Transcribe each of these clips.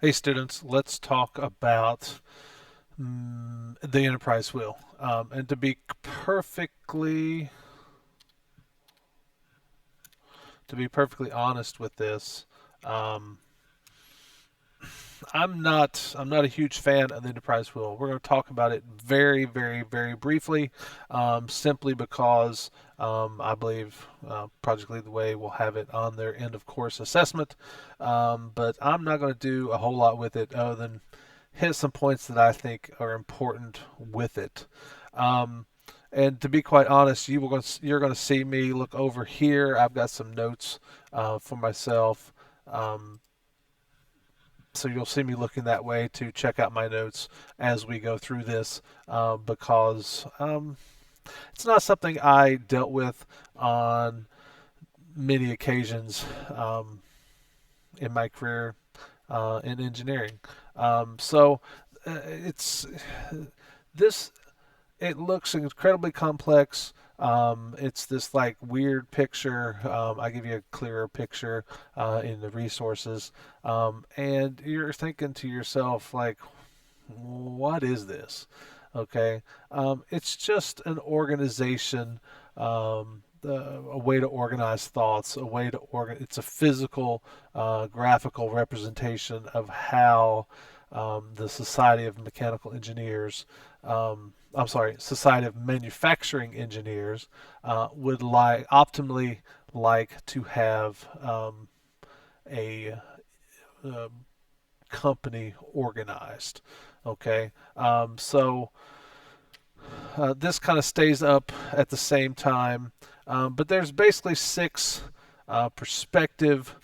Hey students, let's talk about the enterprise wheel. And to be perfectly honest with this, um, I'm not a huge fan of the enterprise wheel. We're going to talk about it very, very, very briefly, simply because I believe Project Lead the Way will have it on their end of course assessment. But I'm not going to do a whole lot with it other than hit some points that I think are important with it. Um, and to be quite honest, you're going to see me look over here. I've got some notes for myself. Um, so you'll see me looking that way to check out my notes as we go through this because it's not something I dealt with on many occasions in my career in engineering. So it's this. It looks incredibly complex. It's this like weird picture. I give you a clearer picture in the resources, and you're thinking to yourself like, "What is this?" Okay, it's just an organization, a way to organize thoughts, a way to It's a physical, graphical representation of how the Society of Mechanical Engineers, I'm sorry, Society of Manufacturing Engineers, would optimally like to have a uh, company organized. Okay, so this kind of stays up at the same time, but there's basically six perspective,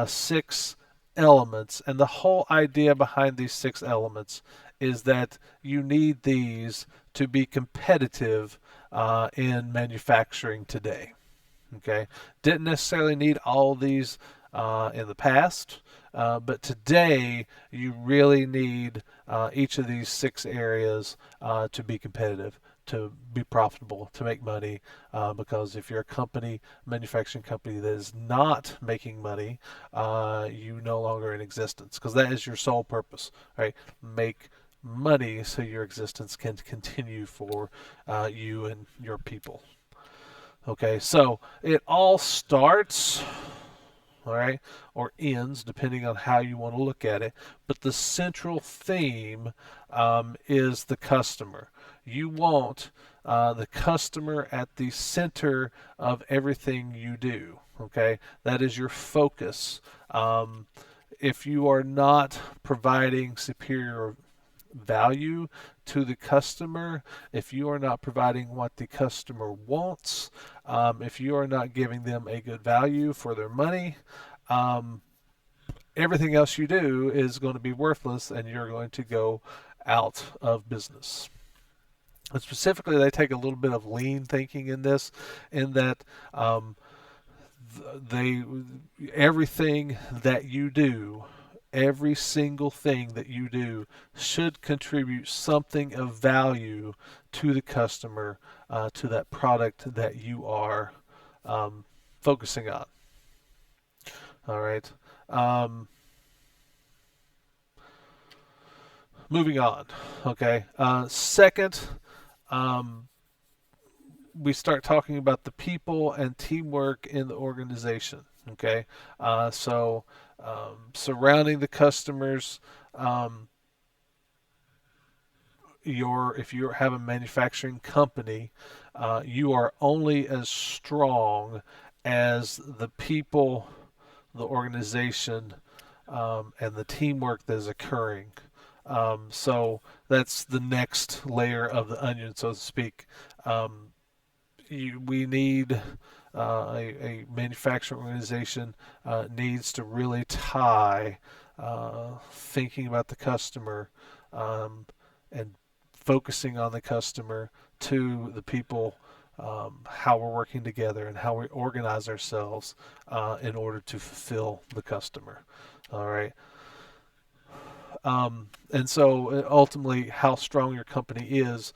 six elements, and the whole idea behind these six elements is that you need these to be competitive in manufacturing today. Okay, didn't necessarily need all these in the past, but today you really need each of these six areas to be competitive, to be profitable, to make money. Because if you're a company, manufacturing company that is not making money, you no longer in existence because that is your sole purpose, right? Make money so your existence can continue for you and your people. Okay, so it all starts, all right, or ends, depending on how you want to look at it. But the central theme is the customer. You want the customer at the center of everything you do. Okay, that is your focus. Um, if you are not providing superior value to the customer, if you are not providing what the customer wants, if you are not giving them a good value for their money, um, everything else you do is going to be worthless and you're going to go out of business. And specifically, they take a little bit of lean thinking in this, in that they everything that you do, every single thing that you do should contribute something of value to the customer, to that product that you are focusing on. All right. Um, Moving on. Okay. Second, um, we start talking about the people and teamwork in the organization. Okay. Surrounding the customers, um, if you have a manufacturing company, you are only as strong as the people, the organization, and the teamwork that is occurring. So that's the next layer of the onion, so to speak. Um, we need a manufacturing organization needs to really tie thinking about the customer um, and focusing on the customer to the people, how we're working together and how we organize ourselves in order to fulfill the customer. All right. And so ultimately, how strong your company is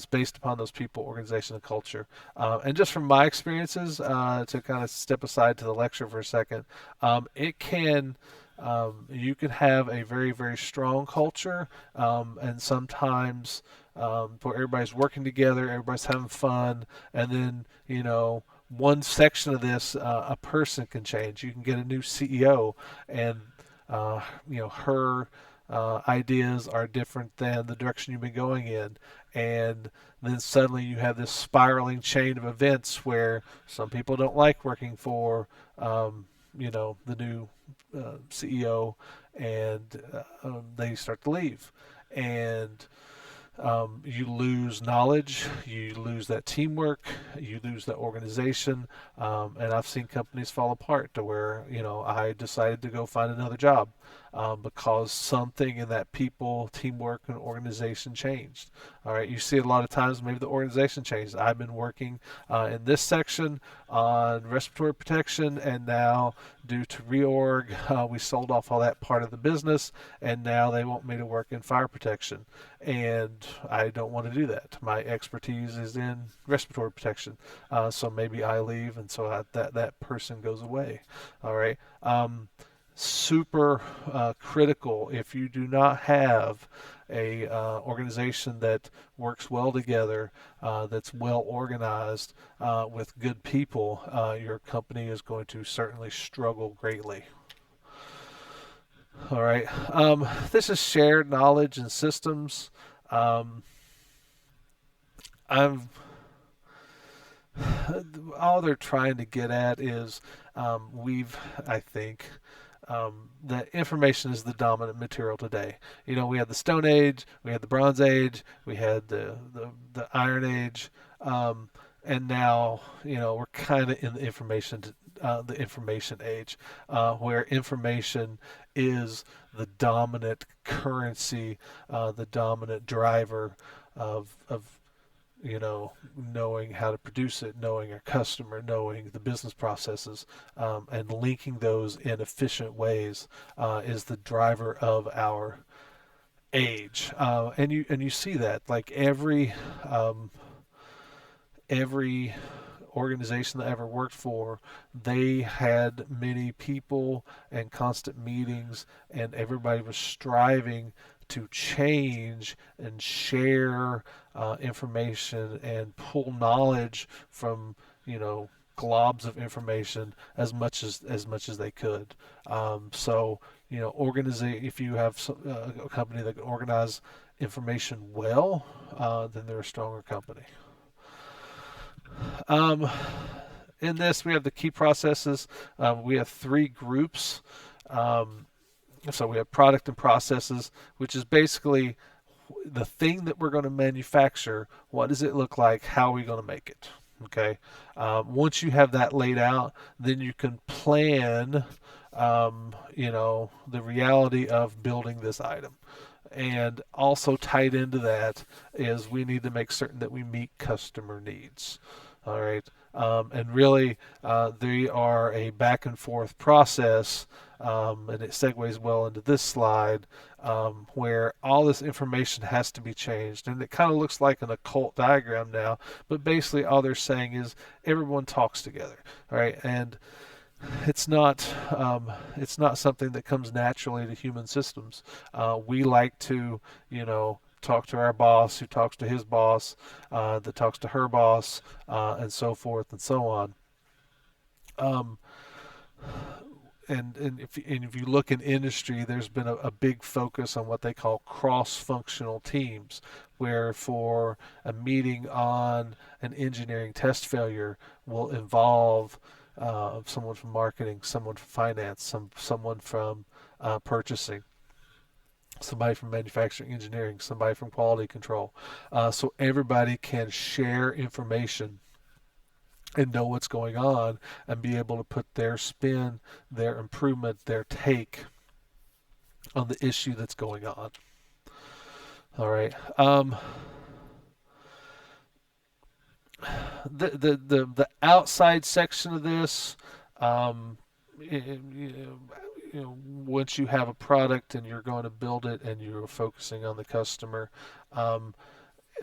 based upon those people, organization, and culture. And just from my experiences, to kind of step aside to the lecture for a second, it can. You can have a very, very strong culture, and sometimes where everybody's working together, everybody's having fun, and then, one section of this, a person can change. You can get a new CEO, and her ideas are different than the direction you've been going in, and then suddenly you have this spiraling chain of events where some people don't like working for the new CEO, and they start to leave, and you lose knowledge, you lose that teamwork, you lose that organization, and I've seen companies fall apart to where I decided to go find another job because something in that people, teamwork, and organization changed. All right, you see it a lot of times. Maybe the organization changed. I've been working in this section on respiratory protection, and now due to reorg, we sold off all that part of the business, and now they want me to work in fire protection, and I don't want to do that. My expertise is in respiratory protection, so maybe I leave, and so that person goes away. All right. Super critical if you do not have a organization that works well together, that's well organized, with good people, your company is going to certainly struggle greatly. All right. This is shared knowledge and systems. Um, I'm all they're trying to get at is I think, that information is the dominant material today. We had the Stone Age, we had the Bronze Age, we had the Iron Age, and now we're kind of in the information age, where information is the dominant currency, the dominant driver of knowing how to produce it, knowing our customer, knowing the business processes, and linking those in efficient ways is the driver of our age. And you see that like every organization that I ever worked for, they had many people and constant meetings, and everybody was striving to change and share information and pull knowledge from globs of information as much as they could. So organize if you have a company that can organize information well, then they're a stronger company. Um, in this, we have the key processes. We have three groups. Um, so we have product and processes, which is basically the thing that we're going to manufacture. What does it look like? How are we going to make it? Okay. Once you have that laid out, then you can plan, the reality of building this item. And also tied into that is we need to make certain that we meet customer needs. All right. And really, they are a back and forth process, and it segues well into this slide, where all this information has to be changed. And it kind of looks like an occult diagram now, but basically all they're saying is everyone talks together. All right. And it's not something that comes naturally to human systems. We like to, talk to our boss, who talks to his boss, that talks to her boss, and so forth and so on. Um, and if you look in industry, there's been a big focus on what they call cross-functional teams, where for a meeting on an engineering test failure will involve someone from marketing, someone from finance, someone from purchasing, somebody from manufacturing engineering, somebody from quality control, so everybody can share information and know what's going on and be able to put their spin, their improvement, their take on the issue that's going on. All right. The outside section of this, um, once you have a product and you're going to build it and you're focusing on the customer, um,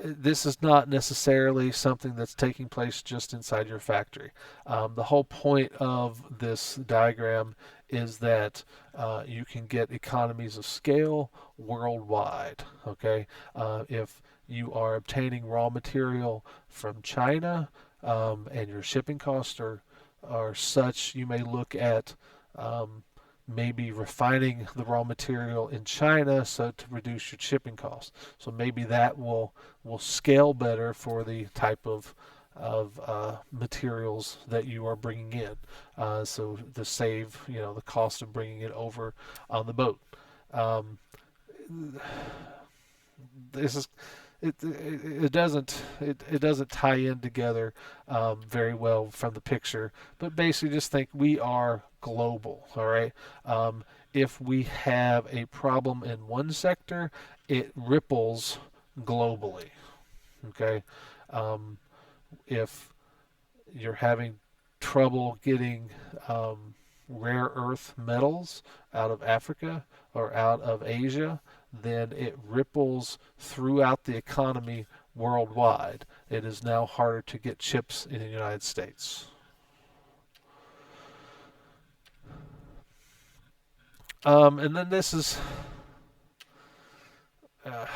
this is not necessarily something that's taking place just inside your factory. The whole point of this diagram is that you can get economies of scale worldwide. Okay, if you are obtaining raw material from China and your shipping costs are such, you may look at um, maybe refining the raw material in China so to reduce your shipping costs. So maybe that will scale better for the type of materials that you are bringing in. So to save the cost of bringing it over on the boat. Um, this is it doesn't tie in together very well from the picture, but basically just think we are global. All right. um, if we have a problem in one sector, it ripples globally. Okay. um, if you're having trouble getting rare earth metals out of Africa or out of Asia, then it ripples throughout the economy worldwide. It is now harder to get chips in the United States. And then this is, uh,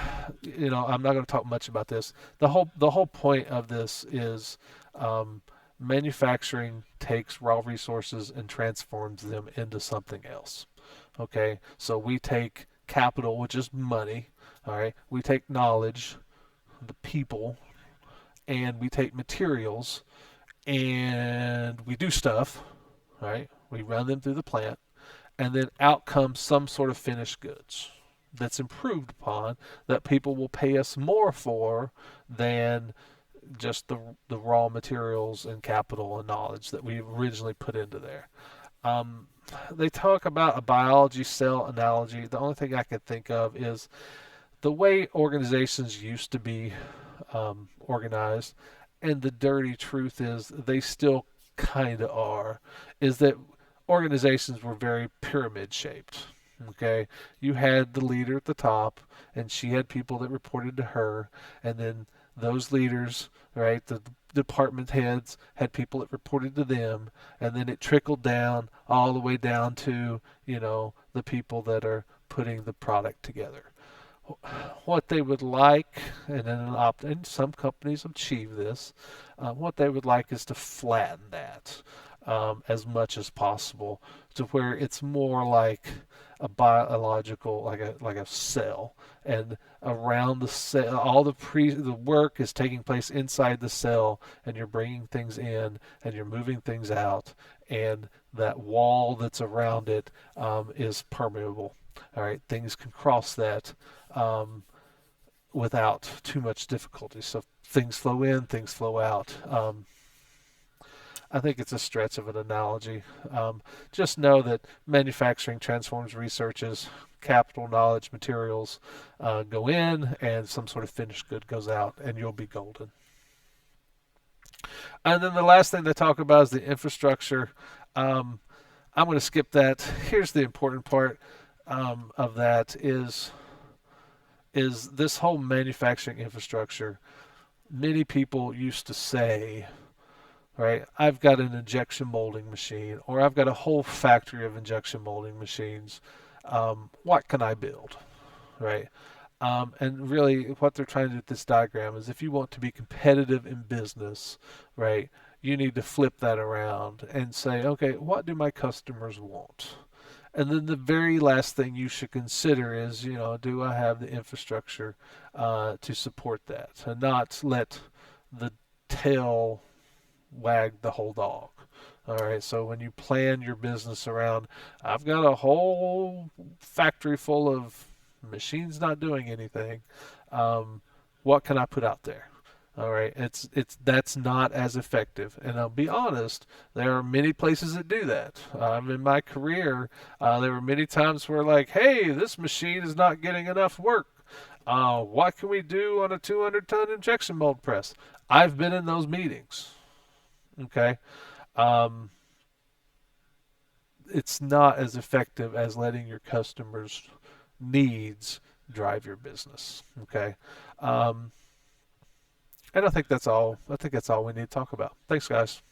I'm not going to talk much about this. The whole point of this is um, manufacturing takes raw resources and transforms them into something else. Okay, so we take capital, which is money. All right, we take knowledge, the people, and we take materials, and we do stuff. Right, we run them through the plant, and then out comes some sort of finished goods that's improved upon that people will pay us more for than just the raw materials and capital and knowledge that we originally put into there. Um, they talk about a biology cell analogy. The only thing I can think of is the way organizations used to be organized, and the dirty truth is they still kind of are, is that organizations were very pyramid shaped. Okay, you had the leader at the top, and she had people that reported to her, and then those leaders, right, the department heads had people that reported to them, and then it trickled down all the way down to the people that are putting the product together. What they would like, and some companies achieve this, what they would like is to flatten that as much as possible to where it's more like a biological, like a cell, and around the cell, all the work is taking place inside the cell, and you're bringing things in and you're moving things out, and that wall that's around it is permeable. All right, things can cross that um, without too much difficulty. So things flow in, things flow out. I think it's a stretch of an analogy. Just know that manufacturing transforms researches, capital, knowledge, materials go in, and some sort of finished good goes out, and you'll be golden. And then the last thing they talk about is the infrastructure. Um, I'm going to skip that. Here's the important part of that is this whole manufacturing infrastructure. Many people used to say, right, I've got an injection molding machine, or I've got a whole factory of injection molding machines. What can I build? Right? And really, what they're trying to do with this diagram is if you want to be competitive in business, right, you need to flip that around and say, okay, what do my customers want? And then the very last thing you should consider is, do I have the infrastructure to support that, and not let the tail wag the whole dog. All right, so when you plan your business around, I've got a whole factory full of machines not doing anything. Um, what can I put out there? All right, it's that's not as effective. And I'll be honest, there are many places that do that. In my career, there were many times where like, hey, this machine is not getting enough work. What can we do on a 200-ton injection mold press? I've been in those meetings. Okay, um, it's not as effective as letting your customers' needs drive your business. Okay, um, and I think that's all. I think that's all we need to talk about. Thanks, guys.